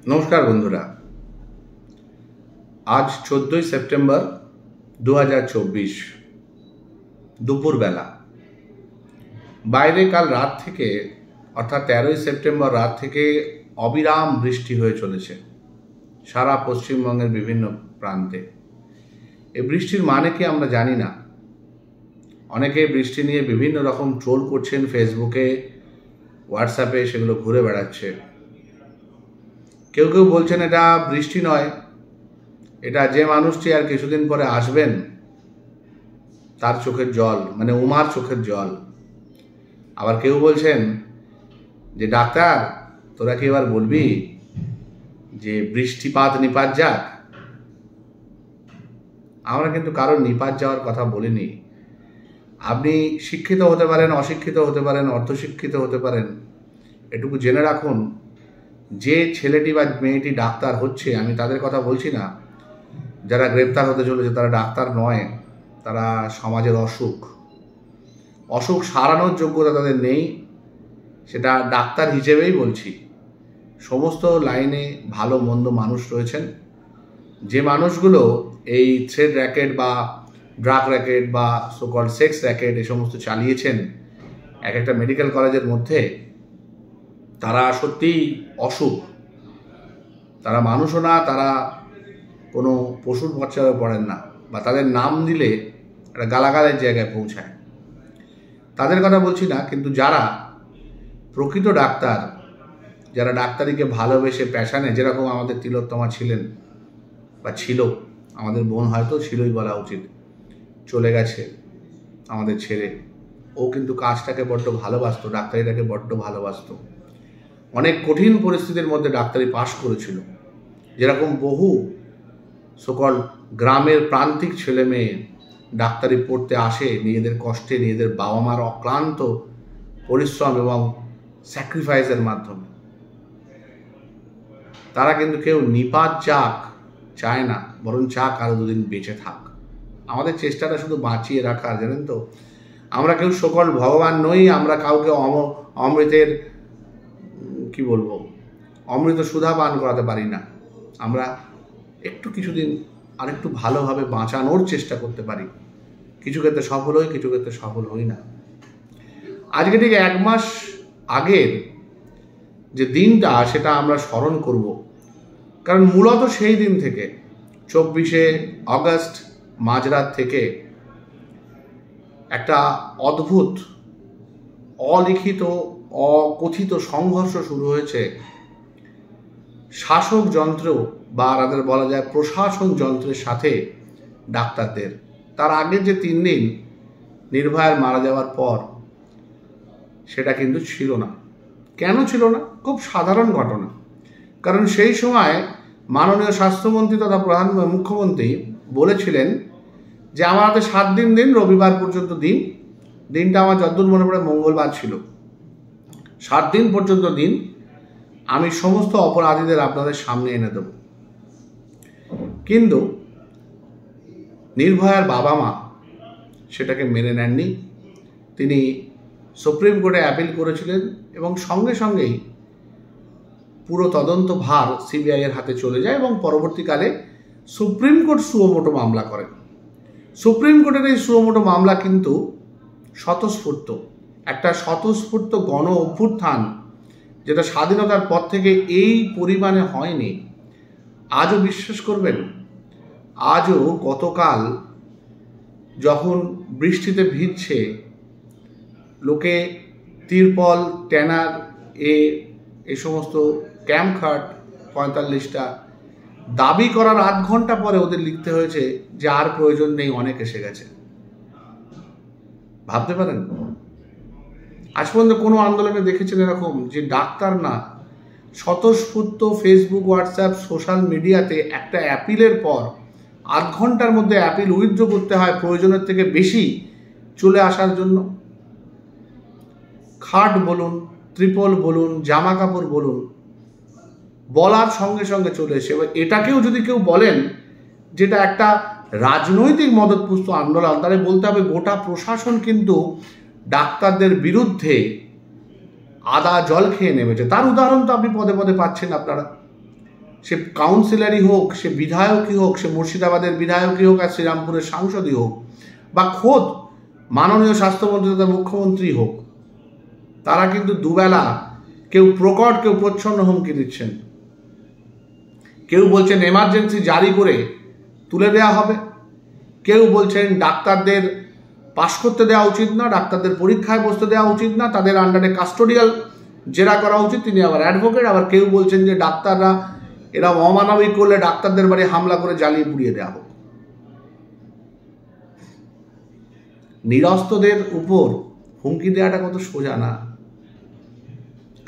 নমস্কার বন্ধুরা, আজ 14ই সেপ্টেম্বর 2024 দুপুরবেলা। বাইরে কাল রাত থেকে অর্থাৎ 13ই সেপ্টেম্বর রাত থেকে অবিরাম বৃষ্টি হয়ে চলেছে সারা পশ্চিমবঙ্গের বিভিন্ন প্রান্তে। এই বৃষ্টির মানে কি আমরা জানি না। অনেকে বৃষ্টি নিয়ে বিভিন্ন রকম ট্রোল করছেন, ফেসবুকে, হোয়াটসঅ্যাপে সেগুলো ঘুরে বেড়াচ্ছে। কেউ কেউ বলছেন এটা বৃষ্টি নয়, এটা যে মানুষটি আর কিছুদিন পরে আসবেন তার চোখের জল, মানে উমার চোখের জল। আবার কেউ বলছেন যে ডাক্তার তোরা কি এবার বলবি যে বৃষ্টিপাত নিপাত যাক। আমরা কিন্তু কারোর নিপাত যাওয়ার কথা বলিনি। আপনি শিক্ষিত হতে পারেন, অশিক্ষিত হতে পারেন, অর্ধশিক্ষিত হতে পারেন, এটুকু জেনে রাখুন যে ছেলেটি বা মেয়েটি ডাক্তার হচ্ছে, আমি তাদের কথা বলছি না। যারা গ্রেপ্তার হতে চলেছে তারা ডাক্তার নয়, তারা সমাজের অসুখ সারানোর যোগ্যতা তাদের নেই, সেটা ডাক্তার হিসেবেই বলছি। সমস্ত লাইনে ভালো মন্দ মানুষ রয়েছেন। যে মানুষগুলো এই থ্রেড র্যাকেট বা ড্রাগ র্যাকেট বা সোকল সেক্স র্যাকেট এ সমস্ত চালিয়েছেন এক একটা মেডিকেল কলেজের মধ্যে, তারা সত্যিই অসুখ। তারা মানুষও না, তারা কোনো পশুর পর্যায়ে পড়েন না, বা তাদের নাম দিলে একটা গালাগালের জায়গায় পৌঁছায়। তাদের কথা বলছি না, কিন্তু যারা প্রকৃত ডাক্তার, যারা ডাক্তারিকে ভালোবেসে প্যাশানে, যেরকম আমাদের তিলোত্তমা ছিলেন বা ছিল, আমাদের বোন হয়তো ছিলই বলা উচিত, চলে গেছে আমাদের ছেড়ে। ও কিন্তু কাজটাকে বড্ড ভালোবাসতো, ডাক্তারিটাকে বড্ড ভালোবাসতো। অনেক কঠিন পরিস্থিতির মধ্যে ডাক্তারি পাশ করেছিল। যেরকম বহু সকল গ্রামের প্রান্তিক ছেলে মেয়ে ডাক্তারি পড়তে আসে নিজেদের কষ্টে, নিজেদের বাবা মার অক্লান্ত পরিশ্রম এবং স্যাক্রিফাইসের মাধ্যমে। তারা কিন্তু কেউ নিপাত যাক চায় না, বরং চাক আরো দুদিন বেঁচে থাক। আমাদের চেষ্টাটা শুধু বাঁচিয়ে রাখার, জানেন তো। আমরা কেউ সকল ভগবান নই, আমরা কাউকে অমৃতের কি বলবো, অমৃত সুধা পান করাতে পারি না। আমরা একটু কিছুদিন আরেকটু ভালোভাবে বাঁচানোর চেষ্টা করতে পারি। কিছু ক্ষেত্রে সফল হই, কিছু ক্ষেত্রে সফল হই না। আজকে ঠিক 1 মাস আগের যে দিনটা, সেটা আমরা স্মরণ করব। কারণ মূলত সেই দিন থেকে 24শে অগস্ট মাঝরাত থেকে একটা অদ্ভুত অলিখিত অকথিত সংঘর্ষ শুরু হয়েছে শাসক যন্ত্র বা তাদের বলা যায় প্রশাসন যন্ত্রের সাথে ডাক্তারদের। তার আগের যে 3 দিন নির্ভয়ার মারা যাওয়ার পর, সেটা কিন্তু ছিল না। কেন ছিল না? খুব সাধারণ ঘটনা। কারণ সেই সময় মাননীয় স্বাস্থ্যমন্ত্রী তথা মুখ্যমন্ত্রী বলেছিলেন যে আমার হাতে 7 দিন রবিবার পর্যন্ত দিনটা আমার যতদূর মনে পড়ে মঙ্গলবার ছিল। 7 দিন পর্যন্ত আমি সমস্ত অপরাধীদের আপনাদের সামনে এনে দেব। কিন্তু নির্ভয়ার বাবা মা সেটাকে মেনে নেননি। তিনি সুপ্রিম কোর্টে অ্যাপিল করেছিলেন এবং সঙ্গে সঙ্গেই পুরো তদন্ত ভার সিবিআই এর হাতে চলে যায় এবং পরবর্তীকালে সুপ্রিম কোর্ট সুমোটো মামলা করেন। সুপ্রিম কোর্টের এই সুমোটো মামলা কিন্তু স্বতঃস্ফূর্ত, একটা স্বতঃস্ফূর্ত গণ অভ্যুত্থান, যেটা স্বাধীনতার পর থেকে এই পরিমাণে হয়নি। আজও বিশ্বাস করবেন, আজও গতকাল যখন বৃষ্টিতে ভিজছে, লোকে তিরপল, ট্যানার এ সমস্ত ক্যাম্প খাট 45টা দাবি করার 8 ঘন্টা পরে ওদের লিখতে হয়েছে যে আর প্রয়োজন নেই, অনেক এসে গেছে। ভাবতে পারেন? আজ পর্যন্ত কোনো আন্দোলনে দেখেছেন এরকম যে ডাক্তার না, স্বতঃস্ফূর্ত ফেসবুক, হোয়াটসঅ্যাপ, সোশ্যাল মিডিয়াতে একটা অ্যাপিলের পর 8 ঘন্টার মধ্যে অ্যাপিল উইথড্র করতে হয় প্রয়োজনের থেকে বেশি চলে আসার জন্য? খাট বলুন, ত্রিপল বলুন, জামা কাপড় বলুন, বলার সঙ্গে সঙ্গে চলে এসে। এবার এটাকেও যদি কেউ বলেন যেটা একটা রাজনৈতিক মদতপুষ্ট আন্দোলন, তাহলে বলতে হবে গোটা প্রশাসন কিন্তু ডাক্তারদের বিরুদ্ধে আদা জল খেয়ে নেমেছে। তার উদাহরণ তো আপনি পদে পদে পাচ্ছেন আপনারা। সে কাউন্সিলরই হোক, সে বিধায়কই হোক, সে মুর্শিদাবাদের বিধায়কই হোক আর শ্রীরামপুরের সাংসদই হোক, বা খোদ মাননীয় স্বাস্থ্যমন্ত্রী তথা মুখ্যমন্ত্রী হোক, তারা কিন্তু দুবেলা কেউ প্রকট কেউ প্রচ্ছন্ন হুমকি দিচ্ছেন। কেউ বলছেন এমার্জেন্সি জারি করে তুলে দেওয়া হবে, কেউ বলছেন ডাক্তারদের পাশ করতে দেওয়া উচিত না, ডাক্তারদের পরীক্ষায় বসতে দেওয়া উচিত না, তাদের আন্ডারে কাস্টোডিয়াল জেরা করা উচিত। তিনি আবার অ্যাডভোকেট। আবার কেউ বলছেন যে ডাক্তাররা এরা অমানবিক করলে ডাক্তারদের বাড়ি হামলা করে জ্বালিয়ে পুড়িয়ে দেওয়া হোক। নিরস্ত্রদের উপর হুমকি দেওয়াটা কত সোজা না,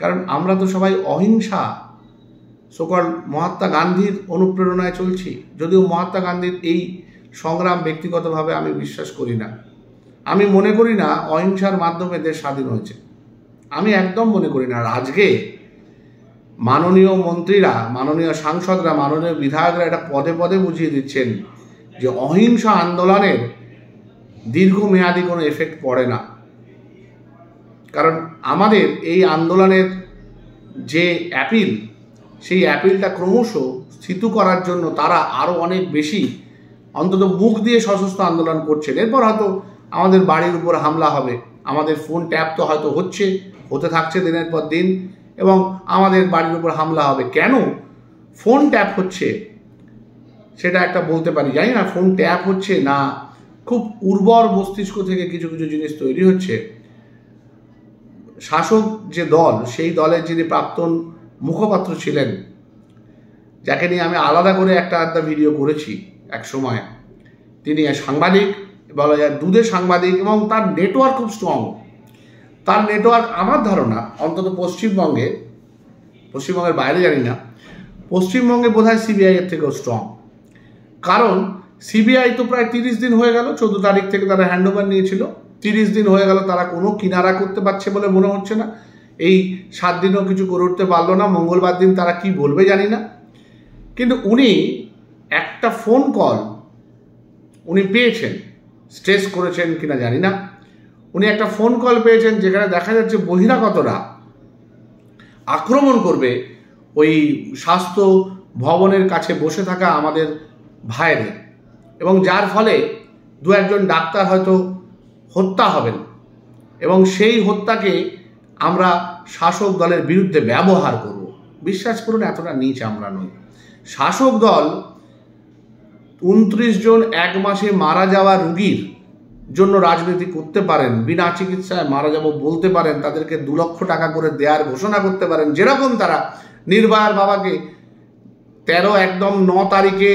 কারণ আমরা তো সবাই অহিংসা সকল মহাত্মা গান্ধীর অনুপ্রেরণায় চলছি। যদিও মহাত্মা গান্ধীর এই সংগ্রাম ব্যক্তিগতভাবে আমি বিশ্বাস করি না। আমি মনে করি না অহিংসার মাধ্যমে দেশ স্বাধীন হয়েছে, আমি একদম মনে করি না। আর আজকে মাননীয় মন্ত্রীরা, মাননীয় সাংসদরা, মাননীয় বিধায়করা এটা পদে পদে বুঝিয়ে দিচ্ছেন যে অহিংস আন্দোলনের দীর্ঘমেয়াদী কোনো এফেক্ট পড়ে না। কারণ আমাদের এই আন্দোলনের যে অ্যাপিল, সেই অ্যাপিলটা ক্রমশ স্থিত করার জন্য তারা আরও অনেক বেশি অন্তত মুখ দিয়ে সশস্ত্র আন্দোলন করছেন। এরপর হয়তো আমাদের বাড়ির উপর হামলা হবে, আমাদের ফোন ট্যাপ তো হয়তো হতে থাকছে দিনের পর দিন, এবং আমাদের বাড়ির উপর হামলা হবে। কেন ফোন ট্যাপ হচ্ছে সেটা একটা বলতে পারি, জানি না ফোন ট্যাপ হচ্ছে না খুব উর্বর মস্তিষ্ক থেকে কিছু কিছু জিনিস তৈরি হচ্ছে। শাসক যে দল, সেই দলের যিনি প্রাক্তন মুখপাত্র ছিলেন, যাকে নিয়ে আমি আলাদা করে একটা ভিডিও করেছি এক সময়, তিনি সাংবাদিক, বলা যায় দুধে সাংবাদিক, এবং তার নেটওয়ার্ক খুব স্ট্রং। তার নেটওয়ার্ক আমার ধারণা অন্তত পশ্চিমবঙ্গের বাইরে জানি না, পশ্চিমবঙ্গে বোধহয় সিবিআই এর থেকেও স্ট্রং। কারণ সিবিআই তো প্রায় 30 দিন হয়ে গেল, 14 তারিখ থেকে তারা হ্যান্ডওভার নিয়েছিল, 30 দিন হয়ে গেল, তারা কোনো কিনারা করতে পারছে বলে মনে হচ্ছে না। এই 7 দিনও কিছু করে উঠতে পারলো না। মঙ্গলবার দিন তারা কি বলবে জানি না, কিন্তু উনি একটা ফোন কল উনি পেয়েছেন, স্ট্রেস করেছেন কিনা জানি না, উনি একটা ফোন কল পেয়েছেন যেখানে দেখা যাচ্ছে বহিরাগতরা আক্রমণ করবে ওই স্বাস্থ্য ভবনের কাছে বসে থাকা আমাদের ভাইদের, এবং যার ফলে দু একজন ডাক্তার হয়তো হত্যা হবেন, এবং সেই হত্যাকে আমরা শাসক দলের বিরুদ্ধে ব্যবহার করব। বিশ্বাস করুন, এতটা নীচ আমরা নই। শাসক দল 29 জন এক মাসে মারা যাওয়া রুগীর জন্য রাজনীতি করতে পারেন, বিনা চিকিৎসায় মারা যাব বলতে পারেন, তাদেরকে 2 লক্ষ টাকা করে দেওয়ার ঘোষণা করতে পারেন, যেরকম তারা নির্ভয়ার বাবাকে 9 তারিখে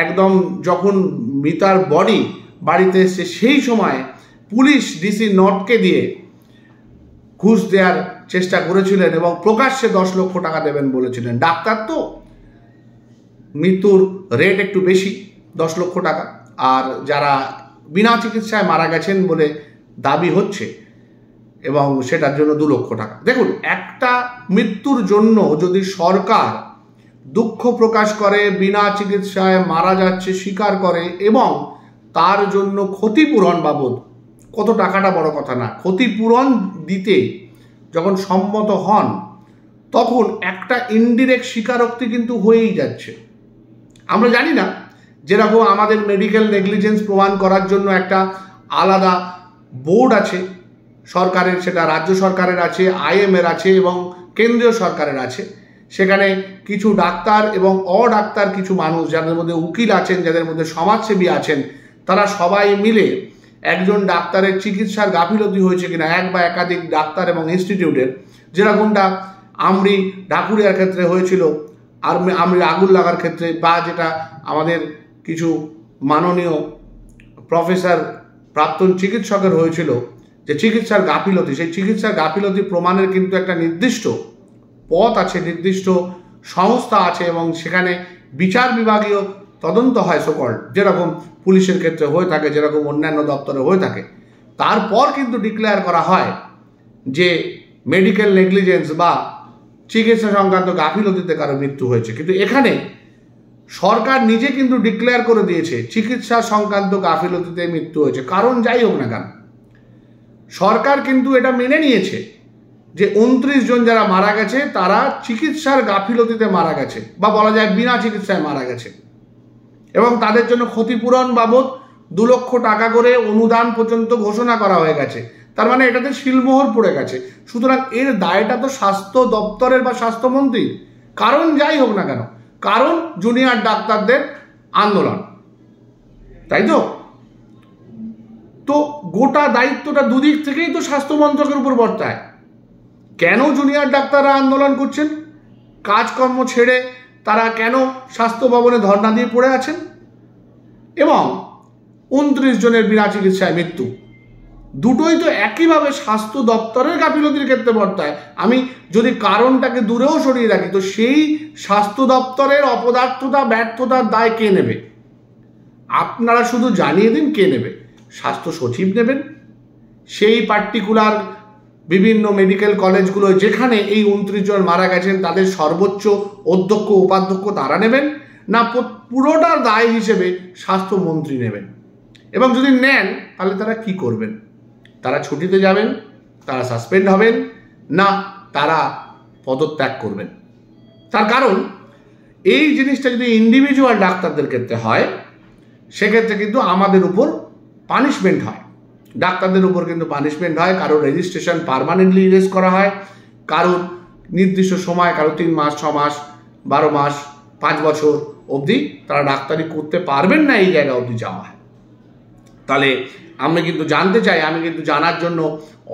একদম যখন মৃতার বডি বাড়িতে এসছে সেই সময় পুলিশ ডিসি নটকে দিয়ে ঘুষ দেওয়ার চেষ্টা করেছিলেন এবং প্রকাশ্যে 10 লক্ষ টাকা দেবেন বলেছিলেন। ডাক্তার তো মৃত্যুর রেট একটু বেশি, 10 লক্ষ টাকা, আর যারা বিনা চিকিৎসায় মারা গেছেন বলে দাবি হচ্ছে এবং সেটার জন্য 2 লক্ষ টাকা। দেখুন, একটা মৃত্যুর জন্য যদি সরকার দুঃখ প্রকাশ করে, বিনা চিকিৎসায় মারা যাচ্ছে স্বীকার করে, এবং তার জন্য ক্ষতিপূরণ বাবদ, কত টাকাটা বড় কথা না, ক্ষতিপূরণ দিতে যখন সম্মত হন, তখন একটা ইনডিরেক্ট স্বীকারোক্তি কিন্তু হয়েই যাচ্ছে। আমরা জানি না, যেরকম আমাদের মেডিকেল নেগলিজেন্স প্রমাণ করার জন্য একটা আলাদা বোর্ড আছে সরকারের, সেটা রাজ্য সরকারের আছে, আইএমের আছে এবং কেন্দ্রীয় সরকারের আছে। সেখানে কিছু ডাক্তার এবং অডাক্তার কিছু মানুষ, যাদের মধ্যে উকিল আছেন, যাদের মধ্যে সমাজসেবী আছেন, তারা সবাই মিলে একজন ডাক্তারের চিকিৎসার গাফিলতি হয়েছে কিনা, এক বা একাধিক ডাক্তার এবং ইনস্টিটিউটের, যেরকমটা আমরি ঢাকুরিয়ার ক্ষেত্রে হয়েছিল, আর আমরি আগুন লাগার ক্ষেত্রে, বা যেটা আমাদের কিছু মাননীয় প্রফেসর প্রাক্তন চিকিৎসকের হয়েছিল, যে চিকিৎসার গাফিলতি, সেই চিকিৎসার গাফিলতি প্রমাণের কিন্তু একটা নির্দিষ্ট পথ আছে, নির্দিষ্ট সংস্থা আছে, এবং সেখানে বিচার বিভাগীয় তদন্ত হয় সকল, যেরকম পুলিশের ক্ষেত্রে হয়ে থাকে, যেরকম অন্যান্য দপ্তরে হয়ে থাকে। তারপর কিন্তু ডিক্লেয়ার করা হয় যে মেডিকেল নেগলিজেন্স বা চিকিৎসা সংক্রান্ত গাফিলতিতে কারো মৃত্যু হয়েছে। কিন্তু এখানে সরকার নিজে কিন্তু ডিক্লেয়ার করে দিয়েছে চিকিৎসা সংক্রান্ত গাফিলতিতে মৃত্যু হয়েছে, কারণ যাই হোক না কেন সরকার কিন্তু এটা মেনে নিয়েছে যে 29 জন যারা মারা গেছে তারা চিকিৎসার গাফিলতিতে মারা গেছে, বা বলা যায় বিনা চিকিৎসায় মারা গেছে, এবং তাদের জন্য ক্ষতিপূরণ বাবদ 2 লক্ষ টাকা করে অনুদান পর্যন্ত ঘোষণা করা হয়ে গেছে। তার মানে এটাতে শিলমোহর পড়ে গেছে। সুতরাং এর দায়টা তো স্বাস্থ্য দপ্তরের বা স্বাস্থ্যমন্ত্রী, কারণ যাই হোক না কেন, কারণ জুনিয়র ডাক্তারদের আন্দোলন, তাই তো। তো গোটা দায়িত্বটা দুদিক থেকেই তো স্বাস্থ্য মন্ত্রকের উপর বর্তায়। কেন জুনিয়র ডাক্তাররা আন্দোলন করছেন? কাজকর্ম ছেড়ে তারা কেন স্বাস্থ্য ভবনে ধর্ণা দিয়ে পড়ে আছেন? এবং 29 জনের বিনা চিকিৎসায় মৃত্যু, দুটোই তো একইভাবে স্বাস্থ্য দপ্তরের গাফিলতির ক্ষেত্রে বর্তায়। আমি যদি কারণটাকে দূরেও সরিয়ে রাখি, তো সেই স্বাস্থ্য দপ্তরের অপদার্থতা ব্যর্থতার দায় কে নেবে? আপনারা শুধু জানিয়ে দিন কে নেবে। স্বাস্থ্য সচিব নেবেন, সেই পার্টিকুলার বিভিন্ন মেডিকেল কলেজগুলো যেখানে এই 29 জন মারা গেছেন তাদের সর্বোচ্চ অধ্যক্ষ উপাধ্যক্ষ তারা নেবেন, না পুরোটার দায় হিসেবে স্বাস্থ্যমন্ত্রী নেবেন? এবং যদি নেন তাহলে তারা কি করবেন? তারা ছুটিতে যাবেন, তারা সাসপেন্ড হবেন, না তারা পদত্যাগ করবেন? তার কারণ এই জিনিসটা যদি ইন্ডিভিজুয়াল ডাক্তারদের ক্ষেত্রে হয়, সেক্ষেত্রে কিন্তু আমাদের উপর পানিশমেন্ট হয়, ডাক্তারদের উপর কিন্তু পানিশমেন্ট হয়। কারোর রেজিস্ট্রেশন পার্মানেন্টলি ইরেজ করা হয়, কারোর নির্দিষ্ট সময়, কারো 3 মাস, 6 মাস, 12 মাস, 5 বছর অবধি তারা ডাক্তারি করতে পারবেন না, এই জায়গা অবধি যাওয়া হয়। তাহলে আমি কিন্তু জানতে চাই, আমি কিন্তু জানার জন্য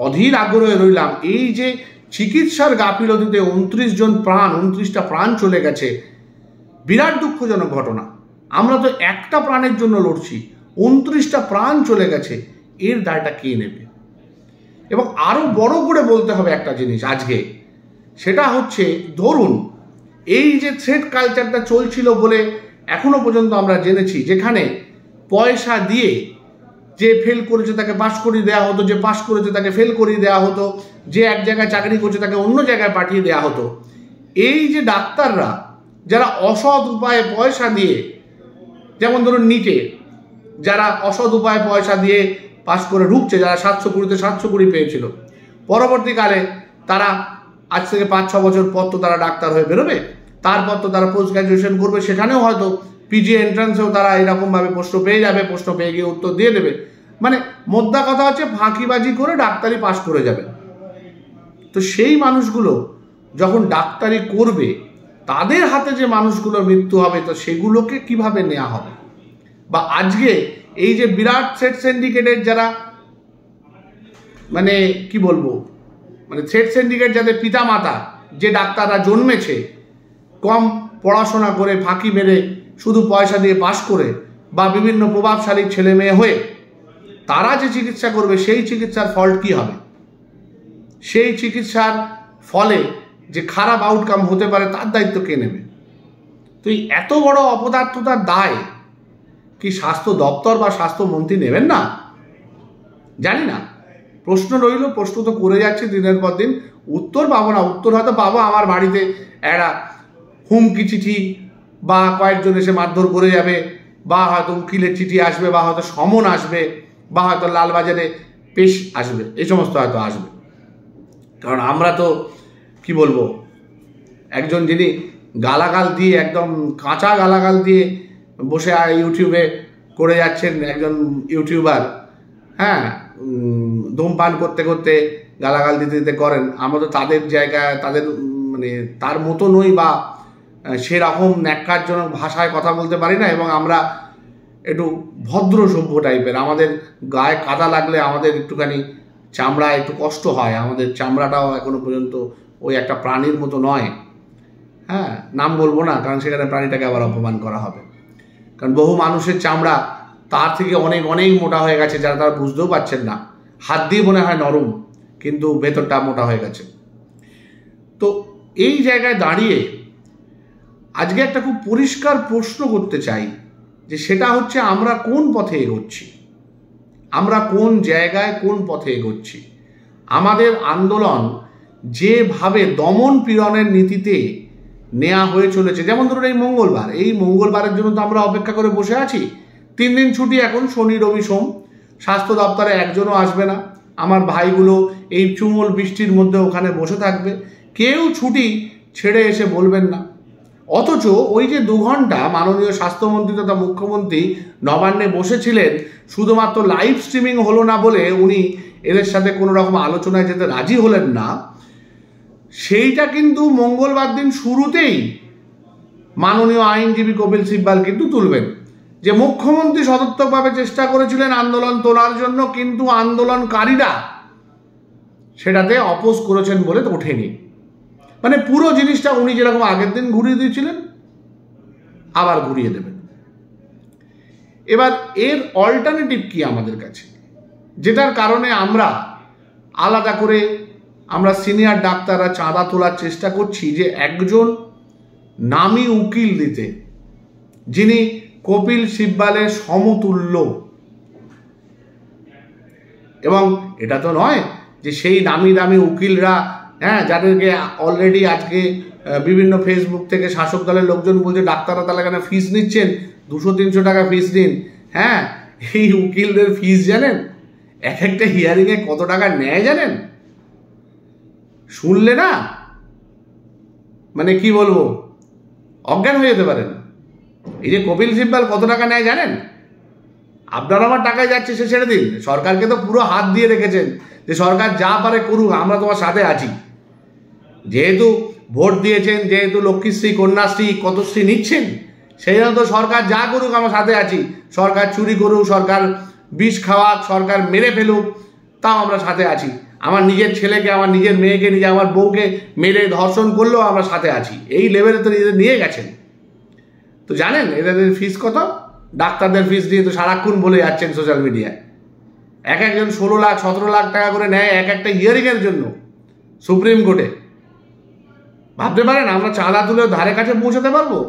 অধীর আগ্রহে রইলাম, এই যে চিকিৎসার গাফিলতিতে 29টা প্রাণ চলে গেছে, বিরাট দুঃখজনক ঘটনা। আমরা তো একটা প্রাণের জন্য লড়ছি, 29টা প্রাণ চলে গেছে, এর দায়টা কে নেবে? এবং আরো বড় করে বলতে হবে একটা জিনিস আজকে, সেটা হচ্ছে ধরুন এই যে থ্রেট কালচারটা চলছিল বলে এখনো পর্যন্ত আমরা জেনেছি, যেখানে পয়সা দিয়ে যে ফেল করেছে তাকে পাশ করিয়ে দেওয়া হতো, যে পাশ করেছে তাকে ফেল করিয়ে দেওয়া হতো, যে এক জায়গায় চাকরি করছে তাকে অন্য জায়গায় পাঠিয়ে দেওয়া হতো। এই যে ডাক্তাররা যারা অসৎ উপায়ে পয়সা দিয়ে, যেমন ধরুন নিটে যারা অসৎ উপায়ে পয়সা দিয়ে পাশ করে ঢুকছে, যারা 720-তে 720 পেয়েছিল, পরবর্তীকালে তারা আজ থেকে 5-6 বছর পর তো তারা ডাক্তার হয়ে বেরোবে, তারপর তো তারা পোস্ট গ্র্যাজুয়েশন করবে, সেখানেও হয়তো পিজি এন্ট্রান্সেও তারা এরকমভাবে প্রশ্ন পেয়ে যাবে, প্রশ্ন পেয়ে গিয়ে উত্তর দিয়ে দেবে। মানে মোদ্দা কথা হচ্ছে ফাঁকিবাজি করে ডাক্তারি পাশ করে যাবে। তো সেই মানুষগুলো যখন ডাক্তারি করবে, তাদের হাতে যে মানুষগুলোর মৃত্যু হবে, তো সেগুলোকে কিভাবে নেওয়া হবে? বা আজকে এই যে বিরাট থ্রেট সিন্ডিকেটের যারা, মানে কি বলবো, মানে থ্রেট সিন্ডিকেট যাদের পিতা মাতা, যে ডাক্তাররা জন্মেছে কম পড়াশোনা করে, ফাঁকি মেরে, শুধু পয়সা দিয়ে পাশ করে, বা বিভিন্ন প্রভাবশালী ছেলে মেয়ে হয়ে তারা যে চিকিৎসা করবে, সেই চিকিৎসার ফল্ট কি হবে? সেই চিকিৎসার ফলে যে খারাপ আউটকাম হতে পারে, তার দায়িত্ব কে নেবে? তো এই এত বড় অপদার্থতার দায় কি স্বাস্থ্য দপ্তর বা স্বাস্থ্যমন্ত্রী নেবেন না? জানি না, প্রশ্ন রইল, প্রশ্ন তো করে যাচ্ছে দিনের পর দিন, উত্তর পাবো না। উত্তর হয়তো পাবো আমার বাড়িতে একটা হুমকি চিঠি, বা কয়েকজন এসে মারধর করে যাবে, বা হয়তো উকিলের চিঠি আসবে, বা হয়তো সমন আসবে, বা হয়তো লালবাজারে পেশ আসবে, এই সমস্ত হয়তো আসবে। কারণ আমরা তো কি বলবো, একজন যিনি গালাগাল দিয়ে, একদম কাঁচা গালাগাল দিয়ে বসে ইউটিউবে করে যাচ্ছেন, একজন ইউটিউবার, হ্যাঁ, ধূমপান করতে করতে গালাগাল দিতে দিতে করেন, আমরা তো তাদের জায়গায়, তাদের মানে তার মতো নই, বা সেরকম ন্যাক্কারজনক ভাষায় কথা বলতে পারি না, এবং আমরা একটু ভদ্র সভ্য টাইপের। আমাদের গায়ে কাদা লাগলে আমাদের একটুখানি চামড়া একটু কষ্ট হয়, আমাদের চামড়াটাও এখনো পর্যন্ত ওই একটা প্রাণীর মতো নয়। হ্যাঁ, নাম বলবো না, কারণ সেখানে প্রাণীটাকে আবার অপমান করা হবে। কারণ বহু মানুষের চামড়া তার থেকে অনেক অনেক মোটা হয়ে গেছে, যারা তারা বুঝতেও পারছেন না। হাত দিয়ে মনে হয় নরম, কিন্তু ভেতরটা মোটা হয়ে গেছে। তো এই জায়গায় দাঁড়িয়ে আজকে একটা খুব পরিষ্কার প্রশ্ন করতে চাই, যে সেটা হচ্ছে আমরা কোন পথে এগোচ্ছি, আমরা কোন জায়গায় কোন পথে এগোচ্ছি। আমাদের আন্দোলন যেভাবে দমন পীড়নের নীতিতে নেওয়া হয়ে চলেছে, যেমন ধরুন এই মঙ্গলবারের জন্য তো আমরা অপেক্ষা করে বসে আছি। 3 দিন ছুটি এখন, শনি রবি সোম, স্বাস্থ্য দপ্তরে একজনও আসবে না। আমার ভাইগুলো এই চুমুল বৃষ্টির মধ্যে ওখানে বসে থাকবে, কেউ ছুটি ছেড়ে এসে বলবেন না। অথচ ওই যে 2 ঘন্টা মাননীয় স্বাস্থ্যমন্ত্রী তথা মুখ্যমন্ত্রী নবান্নে বসেছিলেন, শুধুমাত্র লাইভ স্ট্রিমিং হলো না বলে উনি এদের সাথে কোনো রকম আলোচনায় যেতে রাজি হলেন না, সেইটা কিন্তু মঙ্গলবার দিন শুরুতেই মাননীয় আইনজীবী কপিল সিব্বাল কিন্তু তুলবেন যে মুখ্যমন্ত্রী সদর্থকভাবে চেষ্টা করেছিলেন আন্দোলন তোলার জন্য, কিন্তু আন্দোলনকারীরা সেটাতে অপোজ করেছেন বলে তো ওঠেনি। মানে পুরো জিনিসটা উনি যেরকম আগের দিন ঘুরিয়ে দিয়েছিলেন আবার ঘুরিয়ে দেবেন। এবার এর অল্টারনেটিভ কি আমাদের কাছে, যেটার কারণে আমরা আলাদা করে আমরা সিনিয়র ডাক্তাররা চাঁদা তোলার চেষ্টা করছি যে একজন নামী উকিল দিতে, যিনি কপিল সিব্বালের সমতুল্য। এবং এটা তো নয় যে সেই নামি দামি উকিলরা, যাদেরকে অলরেডি আজকে বিভিন্ন ফেসবুক থেকে শাসক দলের লোকজন বলছে ডাক্তাররা তাহলে কেন ফিস নিচ্ছেন, 200-300 টাকা ফিস নিন। এই উকিলদের ফিস জানেন এক একটা হিয়ারিংয়ে কত টাকা নেয় জানেন? শুনলে না মানে কি বলবো, অজ্ঞান হয়ে যেতে পারেন। এই যে কপিল সিব্বাল কত টাকা নেয় জানেন? আপনার আমার টাকায় যাচ্ছে সে ছেড়ে দিন, সরকারকে তো পুরো হাত দিয়ে রেখেছেন যে সরকার যা পারে করুক, আমরা তোমার সাথে আছি। যেহেতু ভোট দিয়েছেন, যেহেতু লক্ষ্মীশ্রী, কন্যাশ্রী, কতশ্রী নিচ্ছেন, সেই জন্য তো সরকার যা করুক আমরা সাথে আছি। সরকার চুরি করুক, সরকার বিষ খাওয়াক, সরকার মেরে ফেলুক, তাও আমরা সাথে আছি। আমার নিজের ছেলেকে, আমার নিজের মেয়েকে, আমার বউকে মেরে ধর্ষণ করলেও আমরা সাথে আছি। এই লেভেলে তো নিজেদের নিয়ে গেছেন। তো জানেন এদের ফিস কত? ডাক্তারদের ফিস দিয়ে তো সারাক্ষণ বলে যাচ্ছেন সোশ্যাল মিডিয়ায়। একজন 16 লাখ 17 লাখ টাকা করে নেয় একটা হিয়ারিংয়ের জন্য সুপ্রিম কোর্টে। ভাবতে পারেন আমরা চাঁদা তুলে ধারে কাছে পৌঁছাতে পারবো?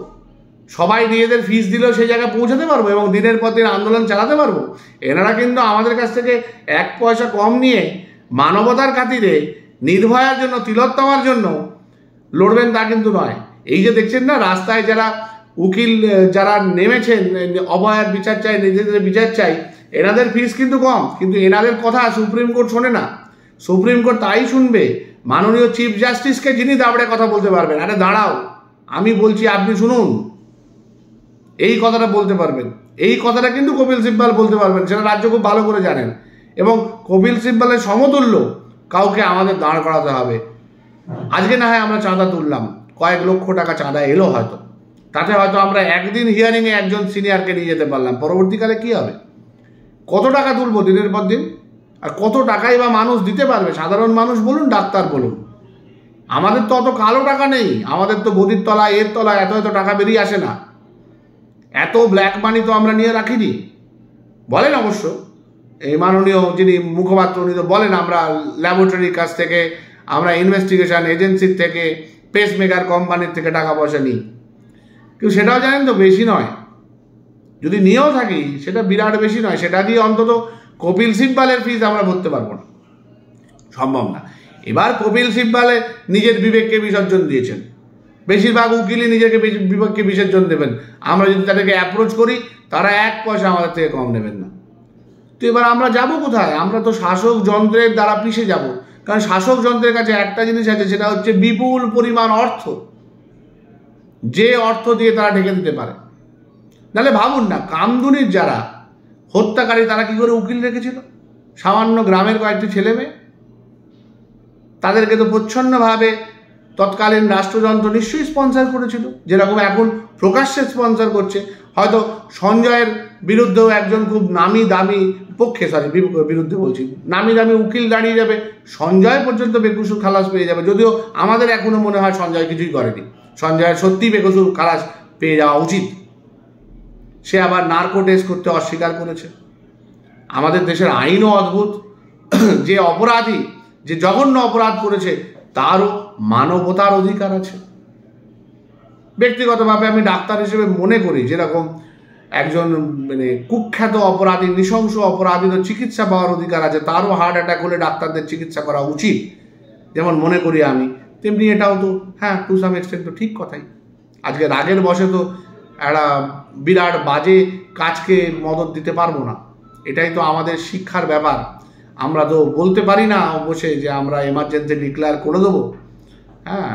সবাই নিজেদের ফিস দিলেও সেই জায়গায় পৌঁছাতে পারবো এবং দিনের পর দিন আন্দোলন চালাতে পারবো? এনারা কিন্তু আমাদের কাছ থেকে 1 পয়সা কম নিয়ে মানবতার খাতিরে, নির্ভয়ার জন্য, তিলোত্তমার জন্য লড়বেন তা কিন্তু নয়। এই যে দেখছেন না রাস্তায় যারা উকিল যারা নেমেছেন, অভয়ার বিচার চাই, নিজেদের বিচার চাই, এনাদের ফিস কিন্তু কম, কিন্তু এনাদের কথা সুপ্রিম কোর্ট শোনে না। সুপ্রিম কোর্ট তাই শুনবে মাননীয় চিফ জাস্টিসকে, যিনি দাবড়ে কথা বলতে পারবেন। আরে দাঁড়াও, আমি বলছি আপনি শুনুন, এই কথাটা বলতে পারবেন। এই কথাটা কিন্তু কপিল সিব্বাল বলতে পারবেন, সেটা রাজ্য খুব ভালো করে জানেন। এবং কপিল সিব্বালের সমতুল্য কাউকে আমাদের দাঁড় করাতে হবে। আজকে না হয় আমরা চাঁদা তুললাম, কয়েক লক্ষ টাকা চাঁদা এলো হয়তো, তাতে হয়তো আমরা একদিন হিয়ারিংয়ে একজন সিনিয়রকে নিয়ে যেতে পারলাম। পরবর্তীকালে কি হবে? কত টাকা তুলবো দিনের পর দিন? আর কত টাকাই বা মানুষ দিতে পারবে? সাধারণ মানুষ বলুন, ডাক্তার বলুন। আমাদের তো অত কালো টাকা নেই, আমাদের তো গদির তলায়, এর তলায় এত টাকা বেরিয়ে আসে না। এত ব্ল্যাক মানি তো আমরা নিয়ে রাখিনি। বলেন অবশ্য এই মাননীয় যিনি মুখপাত্র, উনি তো বলেন আমরা ল্যাবরেটরির কাছ থেকে, আমরা ইনভেস্টিগেশন এজেন্সির থেকে, পেসমেকার কোম্পানির থেকে টাকা পয়সা নিই। কিন্তু সেটাও জানেন তো বেশি নয়। যদি নিয়েও থাকি সেটা বিরাট বেশি নয়। সেটা দিয়ে অন্তত কপিল সিব্বালের ফিস আমরা ভরতে পারবো না, সম্ভব না। এবার কপিল সিব্বালে নিজের বিবেককে বিসর্জন দিয়েছেন। বেশিরভাগ উকিলই নিজেকে বিবেককে বিসর্জন দেবেন। আমরা যদি তাদেরকে অ্যাপ্রোচ করি, তারা 1 পয়সা আমাদের থেকে কম নেবেন না। তো এবার আমরা যাব কোথায়? আমরা তো শাসক যন্ত্রের দ্বারা পিষে যাব। কারণ শাসক যন্ত্রের কাছে একটা জিনিস আছে, সেটা হচ্ছে বিপুল পরিমাণ অর্থ, যে অর্থ দিয়ে তারা ঢেকে দিতে পারে। নাহলে ভাবুন না, কামদুনির যারা হত্যাকারী তারা কি করে উকিল রেখেছিল? সামান্য গ্রামের কয়েকটি ছেলে মেয়ে, তাদেরকে তো প্রচ্ছন্নভাবে তৎকালীন রাষ্ট্রযন্ত্র নিশ্চয়ই স্পন্সর করেছিল, যেরকম এখন প্রকাশ্যে স্পন্সর করছে। হয়তো সঞ্জয়ের বিরুদ্ধেও একজন খুব নামি দামি বিরুদ্ধে বলছি, নামি দামি উকিল দাঁড়িয়ে যাবে, সঞ্জয় পর্যন্ত বেকসুর খালাস পেয়ে যাবে। যদিও আমাদের এখনো মনে হয় সঞ্জয় কিছুই করেনি, সঞ্জয়ের সত্যি বেকসুর খালাস পেয়ে যাওয়া উচিত। সে আবার নার্কো টেস্ট করতে অস্বীকার করেছে। আমাদের দেশের আইনও অদ্ভুত। যে অপরাধী, যে জঘন্য অপরাধ করেছে, তারও মানবতার অধিকার আছে। ব্যক্তিগতভাবে আমি ডাক্তার হিসেবে মনে করি, যেরকম একজন কুখ্যাত অপরাধী, নৃশংস অপরাধীর চিকিৎসা পাওয়ার অধিকার আছে, তারও হার্ট অ্যাটাক হলে ডাক্তারদের চিকিৎসা করা উচিত, যেমন মনে করি আমি, তেমনি এটাও তো টু সাম এক্সটেন্ট তো ঠিক কথাই। আজকে রাগের বশে তো একটা বিরাট বাজে কাজকে মদত দিতে পারবো না। এটাই তো আমাদের শিক্ষার ব্যাপার। আমরা তো বলতে পারি না বসে যে আমরা এমার্জেন্সি ডিক্লেয়ার করে দেবো, হ্যাঁ,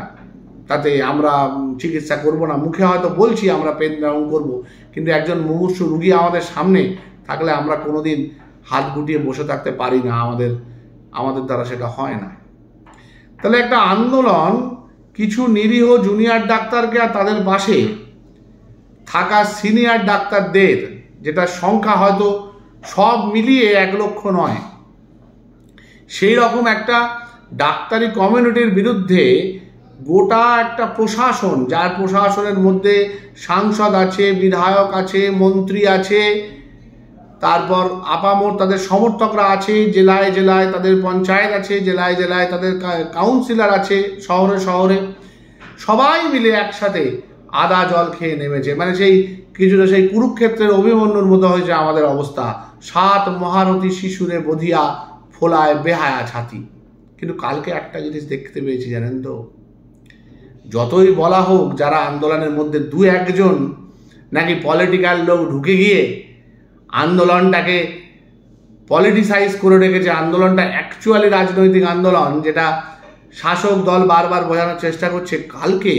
তাতে আমরা চিকিৎসা করব না। মুখে হয়তো বলছি আমরা পেন ডাউন করব, কিন্তু একজন মুমূর্ষু রুগী আমাদের সামনে থাকলে আমরা কোনোদিন হাত গুটিয়ে বসে থাকতে পারি না, আমাদের দ্বারা সেটা হয় না। তাহলে একটা আন্দোলন কিছু নিরীহ জুনিয়র ডাক্তারকে আর তাদের পাশে থাকা সিনিয়র ডাক্তারদের, যেটা সংখ্যা হয়তো সব মিলিয়ে 1 লক্ষ নয়, সেই রকম একটা ডাক্তারি কমিউনিটির বিরুদ্ধে গোটা একটা প্রশাসন, যার প্রশাসনের মধ্যে সাংসদ আছে, বিধায়ক আছে, মন্ত্রী আছে, তারপর আপামর তাদের সমর্থকরা আছে, জেলায় জেলায় তাদের পঞ্চায়েত আছে, জেলায় জেলায় তাদের কাউন্সিলর আছে, শহরে শহরে সবাই মিলে একসাথে আদা জল খেয়ে নেমেছে। মানে কিছুটা সেই কুরুক্ষেত্রের অভিমন্যুর মতো হয়েছে আমাদের অবস্থা। 7 মহারথী শিশুরে বধিয়া ফোলায় বেহায়া ছাতি। কিন্তু কালকে একটা জিনিস দেখতে পেয়েছি জানেন তো, যতই বলা হোক যারা আন্দোলনের মধ্যে 2-1 জন নাকি পলিটিক্যাল লোক ঢুকে গিয়ে আন্দোলনটাকে পলিটিসাইজ করে রেখেছে, আন্দোলনটা অ্যাকচুয়ালি রাজনৈতিক আন্দোলন, যেটা শাসক দল বারবার বোঝানোর চেষ্টা করছে। কালকে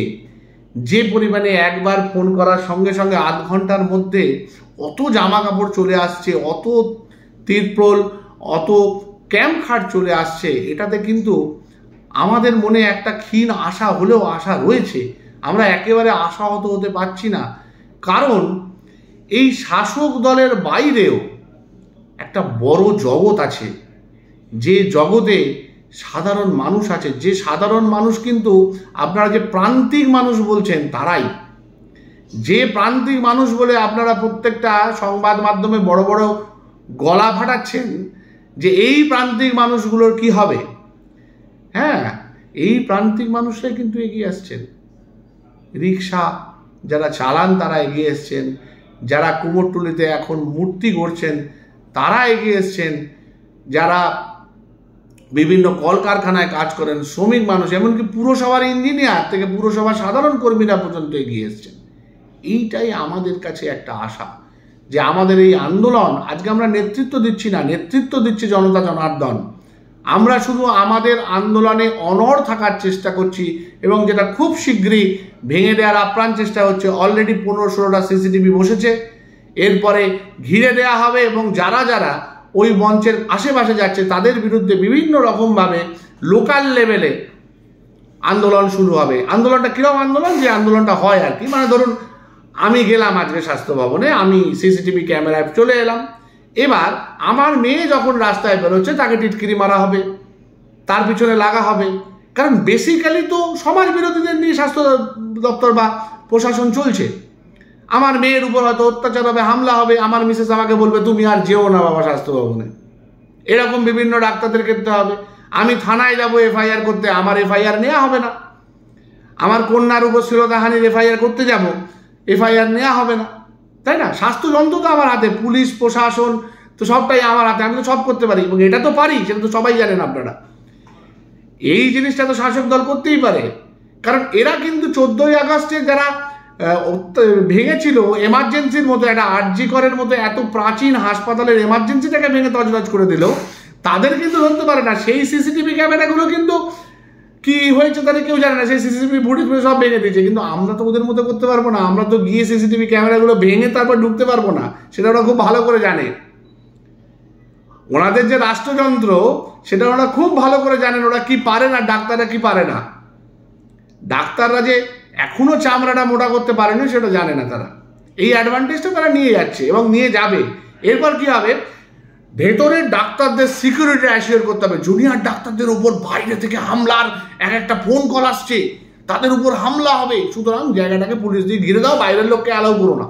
যে পরিমাণে একবার ফোন করার সঙ্গে সঙ্গে 8 ঘন্টার মধ্যে অত জামা কাপড় চলে আসছে, অত তিরপল, অত ক্যাম্প খাট চলে আসছে, এটাতে কিন্তু আমাদের মনে একটা ক্ষীণ আশা হলেও আশা রয়েছে। আমরা একেবারে আশাহত হতে পারছি না, কারণ এই শাসক দলের বাইরেও একটা বড় জগৎ আছে, যে জগতে সাধারণ মানুষ আছে, যে সাধারণ মানুষ কিন্তু আপনারা যে প্রান্তিক মানুষ বলছেন তারাই, যে প্রান্তিক মানুষ বলে আপনারা প্রত্যেকটা সংবাদ মাধ্যমে বড় বড় গলা ফাটাচ্ছেন যে এই প্রান্তিক মানুষগুলোর কি হবে। হ্যাঁ, এই প্রান্তিক মানুষরাই কিন্তু এগিয়ে আসছেন। রিক্সা যারা চালান তারা এগিয়ে এসছেন, যারা কুমোরটুলিতে এখন মূর্তি গড়ছেন তারা এগিয়ে এসছেন, যারা বিভিন্ন কলকারখানায় কাজ করেন শ্রমিক মানুষ, এমনকি পুরসভার ইঞ্জিনিয়ার থেকে পুরসভার সাধারণ কর্মীরা পর্যন্ত এগিয়ে এসছেন। এইটাই আমাদের কাছে একটা আশা যে আমাদের এই আন্দোলন, আজকে আমরা নেতৃত্ব দিচ্ছি না, নেতৃত্ব দিচ্ছে জনতা জনার্দন। আমরা শুধু আমাদের আন্দোলনে অনড় থাকার চেষ্টা করছি, এবং যেটা খুব শীঘ্রই ভেঙে দেওয়ার আপ্রাণ চেষ্টা হচ্ছে। অলরেডি 15-16টা সিসিটিভি বসেছে, এরপরে ঘিরে দেওয়া হবে, এবং যারা যারা ওই মঞ্চের আশেপাশে যাচ্ছে তাদের বিরুদ্ধে বিভিন্ন রকমভাবে লোকাল লেভেলে আন্দোলন শুরু হবে। আন্দোলনটা কীরকম আন্দোলন, যে আন্দোলনটা হয় আর কি, মানে ধরুন আমি গেলাম আজকে স্বাস্থ্য ভবনে, আমি সিসিটিভি ক্যামেরায় চলে এলাম, এবার আমার মেয়ে যখন রাস্তায় বেরোচ্ছে তাকে টিটকিরি মারা হবে, তার পিছনে লাগা হবে, কারণ বেসিক্যালি তো সমাজ বিরোধীদের নিয়ে স্বাস্থ্য দপ্তর বা প্রশাসন চলছে। আমার মেয়ের উপর হয়তো অত্যাচার হবে, হামলা হবে, আমার মিসেস আমাকে বলবে তুমি আর যেও না বাবা স্বাস্থ্য ভবনে, এরকম বিভিন্ন ডাক্তারদের ক্ষেত্রে হবে। আমি থানায় যাব এফআইআর করতে, আমার এফআইআর নেওয়া হবে না। আমার কন্যার উপর শ্লীলতাহানির এফআইআর করতে যাব, এফআইআর নেওয়া হবে না, তাই না? স্বাস্থ্যযন্ত্র তো আমার হাতে, পুলিশ প্রশাসন তো সবটাই আমার হাতে, আমি তো সব করতে পারি, এবং এটা তো পারি, সেটা তো সবাই জানেন আপনারা। এই জিনিসটা তো শাসক দল করতেই পারে, কারণ এরা কিন্তু 14ই আগস্টে যারা ভেঙেছিল এমার্জেন্সির মতো, একটা আরজি করের মতো এত প্রাচীন হাসপাতালের এমার্জেন্সিটাকে ভেঙে তছনছ করে দিল, তাদের কিন্তু ধরতে পারে না। সেই সিসিটিভি ক্যামেরাগুলো কিন্তু কি হয়েছে তাদের কেউ জানে না, সেই সিসিটিভি ফুটেজ সব ভেঙে দিয়েছে, কিন্তু আমরা তো ওদের মতো করতে পারবো না। আমরা তো গিয়ে সিসিটিভি ক্যামেরাগুলো ভেঙে তারপর ঢুকতে পারবো না, সেটা ওরা খুব ভালো করে জানে। ওনাদের যে রাষ্ট্রযন্ত্র সেটা ওরা খুব ভালো করে জানেন, ওরা কি পারে না, ডাক্তাররা কি পারে না। ডাক্তাররা যে এখনো চামড়াটা মোটা করতে পারেনি সেটা জানে না তারা, এই অ্যাডভান্টেজটা তারা নিয়ে যাচ্ছে এবং নিয়ে যাবে। এরপর কি হবে, ভেতরের ডাক্তারদের সিকিউরিটি অ্যাসিওর করতে হবে। জুনিয়র ডাক্তারদের উপর বাইরে থেকে হামলার একটা ফোন কল আসছে, তাদের উপর হামলা হবে, সুতরাং জায়গাটাকে পুলিশ দিয়ে ঘিরে দাও, বাইরের লোককে অ্যালাউ করো না।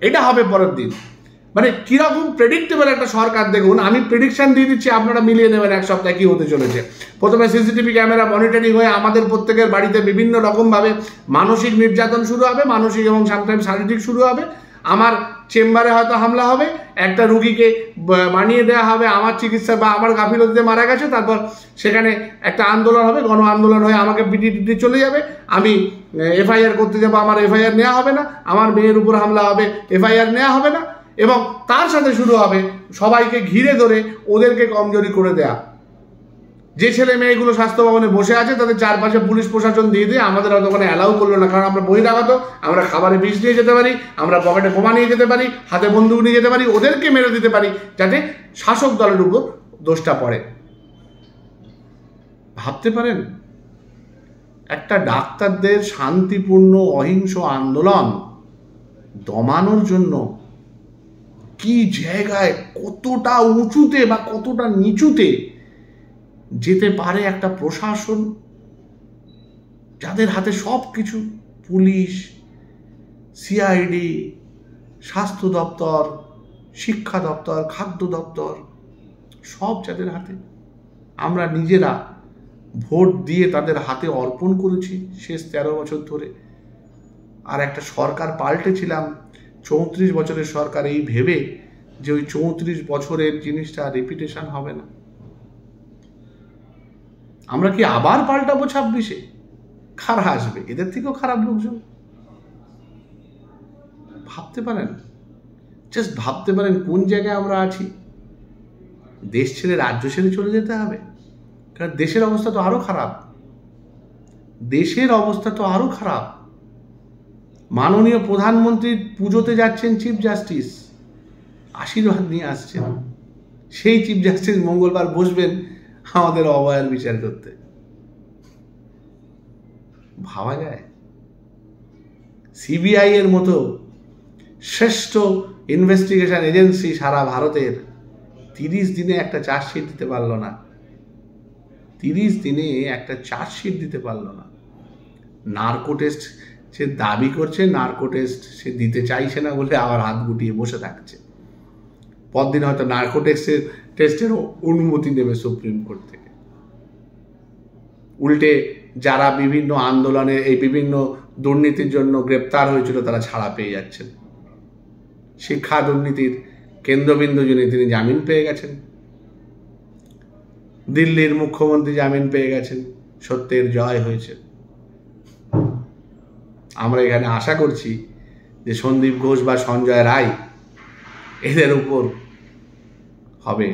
এটা হবে পরের দিন। মানে কিরকম প্রেডিক্টেবল একটা সরকার দেখুন। আমি প্রেডিকশন দিয়ে দিচ্ছি, আপনারা মিলিয়ে নেবেন এক সপ্তাহে কি হতে চলেছে। প্রথমে সিসিটিভি ক্যামেরা মনিটরিং হয়ে আমাদের প্রত্যেকের বাড়িতে বিভিন্ন রকমভাবে মানসিক নির্যাতন শুরু হবে, মানসিক এবং সামটাইম শারীরিক শুরু হবে। আমার চেম্বারে হয়তো হামলা হবে, একটা রুগীকে মানিয়ে দেওয়া হবে আমার চিকিৎসা বা আমার গাফিলতিতে মারা গেছে, তারপর সেখানে একটা আন্দোলন হবে, গণ আন্দোলন হয়ে আমাকে পিটি চলে যাবে, আমি এফআইআর করতে যাবো, আমার এফআইআর নেওয়া হবে না, আমার মেয়ের উপর হামলা হবে, এফআইআর নেওয়া হবে না। এবং তার সাথে শুরু হবে সবাইকে ঘিরে ধরে ওদেরকে কমজোরি করে দেয়া। যে ছেলে মেয়েগুলো স্বাস্থ্য ভবনে বসে আছে তাদের চারপাশে পুলিশ প্রশাসন দিয়ে দিয়ে আমাদের হয়তো ওখানে অ্যালাউ করলো না, কারণ আমরা বহিরাগত, আমরা খাবারে বিষ নিয়ে যেতে পারি, আমরা পকেটে বোমা নিয়ে যেতে পারি, হাতে বন্দুক নিয়ে যেতে পারি, ওদেরকে মেরে দিতে পারি যাতে শাসক দলের উপর দোষটা পড়ে। ভাবতে পারেন একটা ডাক্তারদের শান্তিপূর্ণ অহিংস আন্দোলন দমানোর জন্য কি জায়গায়, কতটা উঁচুতে বা কতটা নিচুতে যেতে পারে একটা প্রশাসন, যাদের হাতে সব কিছু, পুলিশ, সিআইডি, স্বাস্থ্য দপ্তর, শিক্ষা দপ্তর, খাদ্য দপ্তর, সব যাদের হাতে। আমরা নিজেরা ভোট দিয়ে তাদের হাতে অর্পণ করেছি শেষ 13 বছর ধরে। আর একটা সরকার পাল্টেছিলাম 34 বছরের সরকার, এই ভেবে যে ওই 34 বছরের জিনিসটা রিপিটেশন হবে না। আমরা কি আবার পাল্টাবো 26-এ? কারা আসবে? এদের থেকেও খারাপ লোকজন। ভাবতে পারেন, জাস্ট ভাবতে পারেন কোন জায়গায় আমরা আছি। দেশ ছেড়ে রাজ্য ছেড়ে চলে যেতে হবে, কারণ দেশের অবস্থা তো আরো খারাপ। দেশের অবস্থা তো আরো খারাপ। মাননীয় প্রধানমন্ত্রীর পুজোতে যাচ্ছেন চিফ জাস্টিস, আশীর্বাদ নিয়ে আসছেন। সেই চিফ জাস্টিস মঙ্গলবার বসবেন আমাদের অবহেলার বিচার করতে। ভাবা যায়? সিবিআই এর মতো শ্রেষ্ঠ ইনভেস্টিগেশন এজেন্সি সারা ভারতের 30 দিনে একটা চার্জশিট দিতে পারলো না। 30 দিনে একটা চার্জশিট দিতে পারলো না। নার্কো টেস্ট সে দাবি করছে, নার্কো টেস্ট সে দিতে চাইছে না বলে আবার হাত গুটিয়ে বসে থাকছে। পরদিন হয়তো নার্কো টেস্টের অনুমতি নেবে সুপ্রিম কোর্ট থেকে। উল্টে যারা বিভিন্ন আন্দোলনে এই বিভিন্ন দুর্নীতির জন্য গ্রেপ্তার হয়েছিল তারা ছাড়া পেয়ে যাচ্ছেন। শিক্ষা দুর্নীতির কেন্দ্রবিন্দু যিনি, তিনি জামিন পেয়ে গেছেন। দিল্লির মুখ্যমন্ত্রী জামিন পেয়ে গেছেন। সত্যের জয় হয়েছে। আমরা এখানে আশা করছি যে সন্দীপ ঘোষ বা সঞ্জয় রায় এদের উপর হবে,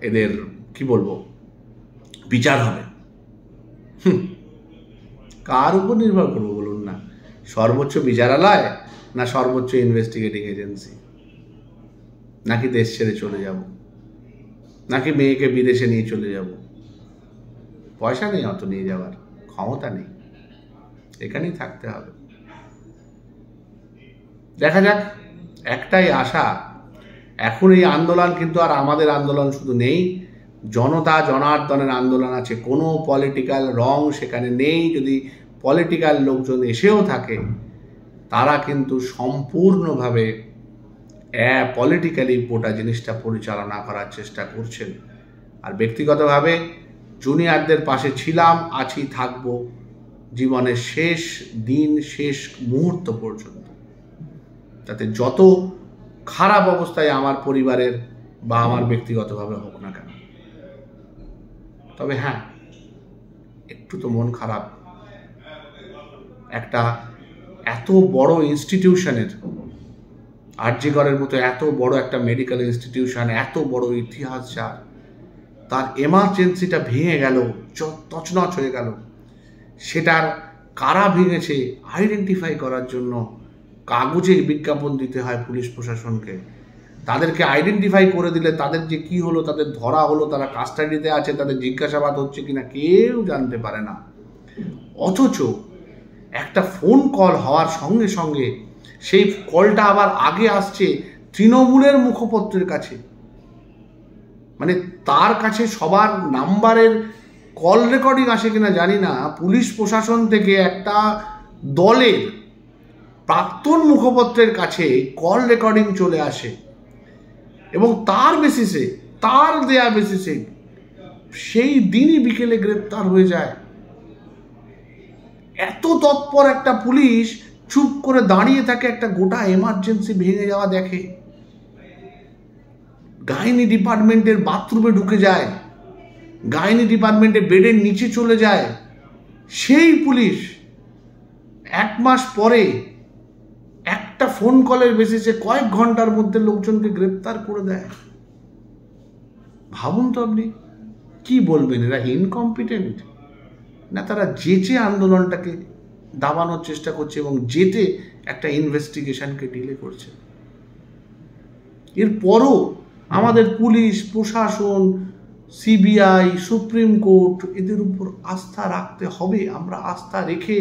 এদের কি বলবো, বিচার হবে। কার উপর নির্ভর করবো বলুন না? সর্বোচ্চ বিচারালয়, না সর্বোচ্চ ইনভেস্টিগেটিং এজেন্সি, নাকি দেশ ছেড়ে চলে যাব, নাকি মেয়েকে বিদেশে নিয়ে চলে যাব? পয়সা নেই অত নিয়ে যাওয়ার, ক্ষমতা নেই, এখানেই থাকতে হবে। দেখা যাক। একটাই আশা, এখন এই আন্দোলন কিন্তু আর আমাদের আন্দোলন শুধু নেই, জনতা জনার্দনের আন্দোলন আছে। কোনো পলিটিক্যাল রং সেখানে নেই। যদি পলিটিক্যাল লোকজন এসেও থাকে, তারা কিন্তু সম্পূর্ণভাবে পলিটিক্যালি গোটা জিনিসটা পরিচালনা করার চেষ্টা করছেন। আর ব্যক্তিগতভাবে জুনিয়রদের পাশে ছিলাম, আছি, থাকব জীবনের শেষ দিন, শেষ মুহূর্ত পর্যন্ত। তাতে যত খারাপ অবস্থায় আমার পরিবারের বা আমার ব্যক্তিগতভাবে হোক না কেন। তবে হ্যাঁ, একটু তো মন খারাপ। একটা এত বড় ইনস্টিটিউশনের, আরজি করের মতো এত বড় একটা মেডিকেল ইনস্টিটিউশন, এত বড় ইতিহাস, যার তার এমার্জেন্সিটা ভেঙে গেল, তছনছ হয়ে গেল। সেটার কারা ভেঙেছে আইডেন্টিফাই করার জন্য কাগজে বিজ্ঞাপন দিতে হয় পুলিশ প্রশাসনকে। তাদেরকে আইডেন্টিফাই করে দিলে তাদের যে কি হলো, তাদের ধরা হলো, তারা কাস্টাডিতে আছে, তাদের জিজ্ঞাসাবাদ হচ্ছে কিনা কেউ জানতে পারে না। অথচ একটা ফোন কল হওয়ার সঙ্গে সঙ্গে সেই কলটা আবার আগে আসছে তৃণমূলের মুখপত্রের কাছে। মানে তার কাছে সবার নাম্বারের কল রেকর্ডিং আসে কিনা জানি না, পুলিশ প্রশাসন থেকে একটা দলের প্রাক্তন মুখপত্রের কাছে কল রেকর্ডিং চলে আসে এবং তার বেসিসে, তার দেয়া বেসিসে সেই দিনই বিকেলে গ্রেপ্তার হয়ে যায়। এত তৎপর একটা পুলিশ চুপ করে দাঁড়িয়ে থাকে একটা গোটা এমার্জেন্সি ভেঙে যাওয়া দেখে। গাইনি ডিপার্টমেন্টের বাথরুমে ঢুকে যায়, গাইনি ডিপার্টমেন্টের বেডের নিচে চলে যায়। সেই পুলিশ 1 মাস পরে একটা ফোন কলের বেসিসে কয়েক ঘন্টার মধ্যে লোকজনকে গ্রেপ্তার করে দেয়। ভাবুন তো আপনি কি বলবেন, এরা ইনকম্পিটেন্ট, না তারা যেচে আন্দোলনটাকে দাবানোর চেষ্টা করছে এবং যেতে একটা ইনভেস্টিগেশনকে ডিলে করছে। এরপরও আমাদের পুলিশ প্রশাসন, সিবিআই, সুপ্রিম কোর্ট, এদের উপর আস্থা রাখতে হবে। আমরা আস্থা রেখে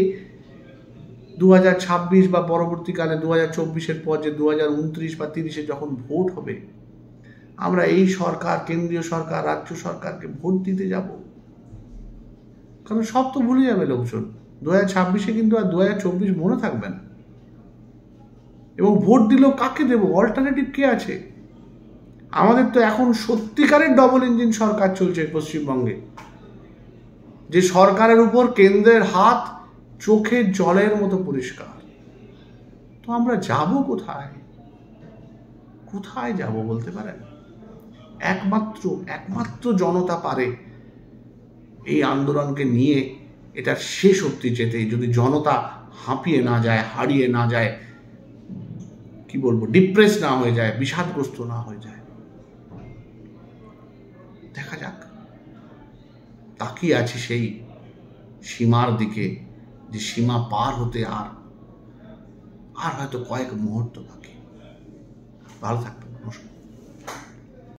2026 বা পরবর্তীকালে 2024-এর পর যে 2029 বা 30-এ যখন ভোট হবে, আমরা এই সরকার, কেন্দ্রীয় সরকার, রাজ্য সরকারকে ভোট দিতে যাব। কারণ সব তো ভুলে যাবে লোকজন। 2026-এ কিন্তু আর 2024 মনে থাকবে না। এবং ভোট দিলেও কাকে দেব? অল্টারনেটিভ কে আছে? আমাদের তো এখন সত্যিকারের ডবল ইঞ্জিন সরকার চলছে পশ্চিমবঙ্গে, যে সরকারের উপর কেন্দ্রের হাত চোখের জলের মতো পরিষ্কার। তো আমরা যাব কোথায়? কোথায় যাব বলতে পারেন? একমাত্র জনতা পারে এই আন্দোলনকে নিয়ে এটার শেষ অবধি যেতে। যদি জনতা হাঁপিয়ে না যায়, হারিয়ে না যায়, কি বলবো, ডিপ্রেস না হয়ে যায়, বিষাদগ্রস্ত না হয়ে যায়। দেখা যাক। তাকিয়ে আছি সেই সীমার দিকে, যে সীমা পার হতে আর হয়তো কয়েক মুহূর্ত বাকি। ভালো থাকবে।